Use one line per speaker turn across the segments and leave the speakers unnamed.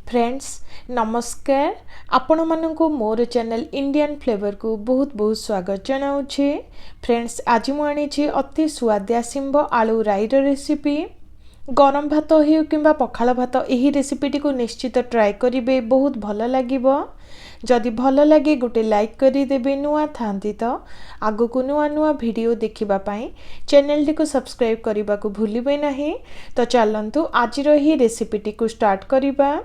Friends नमस्कार आपण मानकु मोर channel Indian flavour को बहुत बहुत स्वागत जनाऊे। फ्रेंड्स आज मुझे अति स्वादिया सिंब आलू राई रेसिपी गरम भात हो कि पखाल भात यही रेसिपीटी को निश्चित ट्राए करेंगे, बहुत भल लगे। जदि भल लगे गोटे लाइक करदेवे, नुआ था तो आगु को नुआ नुआ वीडियो देखापी चैनल टी को सब्सक्राइब करने को भूलिए नहीं। तो चलतु आज ही रेसिपीटी को स्टार्ट करवा।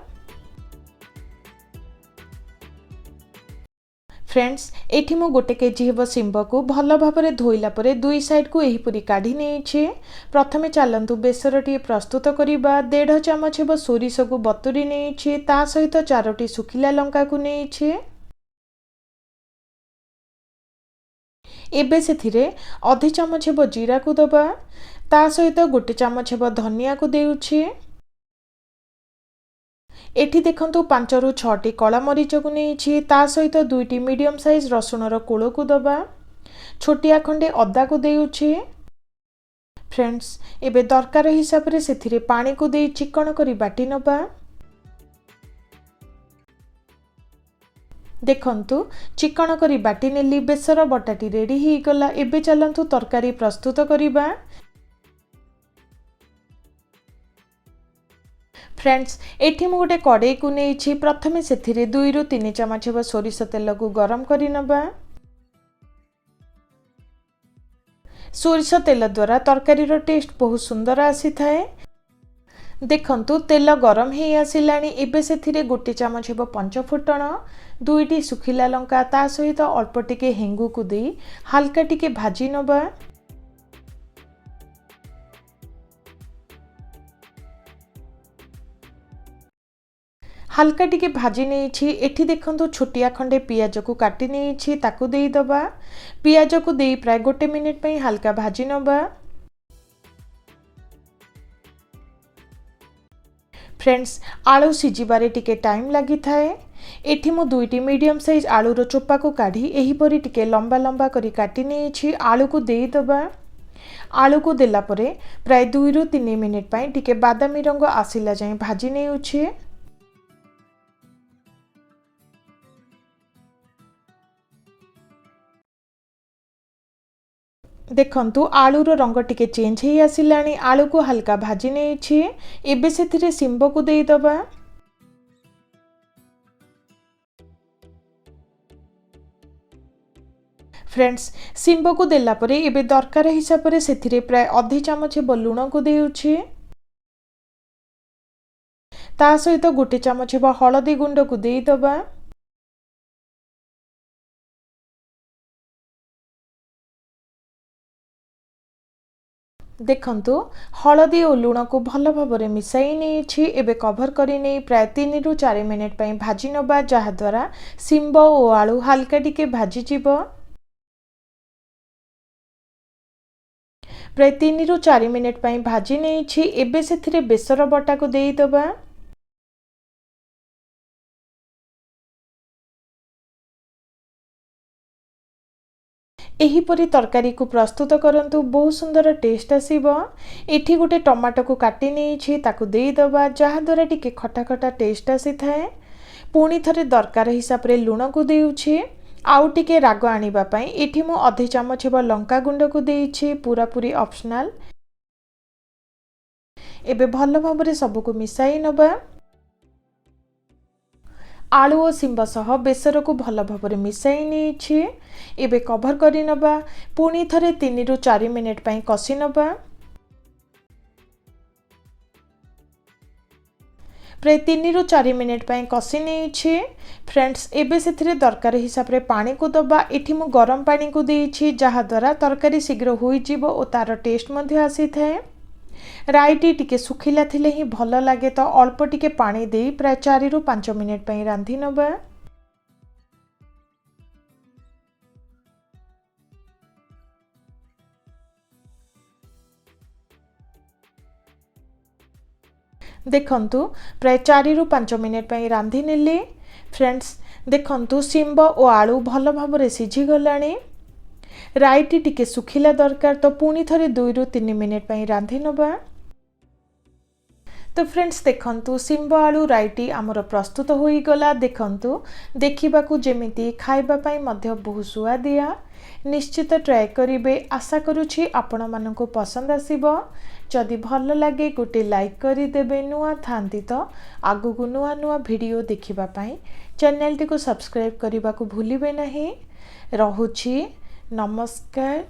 फ्रेंड्स एठी मु गोटे केजी हेब सिंब को भल भाव धोइला परे दुई साइड को एहीपरी काढ़ी नहीं। प्रथमे चलतु बेसर टी प्रस्तुत करवा। 1.5 चामच हेब सोरिष को बतुरी नहीं, ता सहित 4टी सुखिला लंका को नहीं। एबे सेथिरे अधे चामच हेब जीरा को दबा, ता सहित 1 चामच हेब धनिया को देउछि। एठी देखंतु 5 रु 6टी कला मरीच को नहीं, ता सहित 2टी मीडियम साइज रसुणर कोड़ को दबा, छोटिया खंडे अदा को देउछि। फ्रेंड्स एबे दरकार हिसाब रे सेथिरे पानी को दे चिकन करी बाटी नबा। देखंतु चिकन करी बाटी नेली, बेसर बटाटी रेडी ही गला। एबे चलंतु तरकारी प्रस्तुत करिबा। फ्रेंड्स एठी मु गोटे कड़ाई को नहीं, प्रथमे सेथिरे 2 रु 3 चामच हेब सोरिष तेल को गरम करि नबा। सोरिष तेल द्वारा तरकारी रो टेस्ट बहुत सुंदर आसी थाए। देखंतु तेल गरम हे आसिलानी। एबे सेथिरे 1 चामच हेब पंच फुटण, 2टी सुखिला लंका, ता सहित अल्प टिके हेंगु को दे हल्का टिके भाजी नबा। हल्का टिके भाजी नहीं। एठी देखंतु छोटिया खंडे पियाज को काटी नहीं, ताकू दे दबा। पियाज को दे प्राय 1 मिनिट पई हल्का भाजी नबा। फ्रेंड्स आलू सिझिबारे टिके टाइम लगी थाए। एठी मु 2टी मीडियम साइज आलू रो चोपा को काढ़ी एही परी टिके लंबा लंबा करी काटी नहीं। आलू को दे दबा। आलू को देला परे प्राय 2 रु 3 मिनिट पई टिके बादामी रंग आसिला जाय भाजी नेउछि। देखंतु आलू रो रंग टिके चेंज हे आसिलानी। आलू को हल्का भाजी नहीं। एबे सेथिरे सिंब को दे दबा। फ्रेंड्स सिंब को देला परे एबे दरकार हिसाब रे सेथिरे प्राय अधे चामच हेब लुण को देउछि, ता सहित 1 चामच हेब हळदी गुंड को दे दबा। देखंतु हळदी और लुण को भल भाव मिसाई नहीं। एबे कभर करी नहीं प्राय 3 रु 4 मिनिट पई भाजी नबा, जहा द्वारा सिंब और आलू हल्का टिके भाजी जिवो। प्राय 3 रु 4 मिनिट पई भाजी नहीं। एबे सेथिरे बेसर बटा को दे दबा। एहीपरी तरकारी को प्रस्तुत करंतु, बहुत सुंदर टेस्ट आसीबो। एठी गोटे टमाटो को काटी नहीं, ताकू दे दबा, जहा द्वारा टिके खटा खटा टेस्ट आसी थाए। पुणी थरे दरकार हिसाब रे लुण को देउछि। आउ टिके राग आनिबा पई एठी मु अधे चामच हेब लंका गुंड को देइछि, पूरा पूरी ऑप्शनल। एबे भल भाव रे सब को मिसाई नबा। आलू और सिंब सह बेसर को भल भाव मिसाई नहीं। एबे कभर करी नबा। पुणी थरे 3 रु 4 मिनिट पई कसी नबा। प्राय 3 रु 4 मिनिट पई कसी नहीं। फ्रेंड्स एबे सेथिरे दरकार हिसाब रे पानी को दबा। एठी मु गरम पानी को देइछि, जहा द्वारा तरकारी शीघ्र होई जिवो और तार टेस्ट मध्ये आसी थाए। राईटी टिके सुखिला थिले ही भल लगे, तो अल्प टिके पानी दे प्राय 4 रु 5 मिनिट पई रांधी नबा। देखंतु प्राय 4 रु 5 मिनिट पई रांधी नेली। फ्रेंड्स देखंतु सिंब और आलू भल भाव सिझी गलानी। राईटी टिके सुखिला दरकार, तो पुणी थरे 2 रु 3 मिनिट पई रांधी नबा। तो फ्रेंड्स देखंतु सिंब आलू राईटी आमर प्रस्तुत हो गला। देखंतु देखिबा को जेमिति खाइबा पई मध्य बहुत सुआदिया। निश्चित ट्राए करिवे। आशा करूछि आपण मानको पसंद आसीबो। जदि भल लगे गोटे लाइक करि देबे। नुआ थांती तो आगु को नुआ नुआ वीडियो देखिबा पई चैनल टी को सब्सक्राइब करबा को भूलिबे नहीं। रहुछि नमस्कार।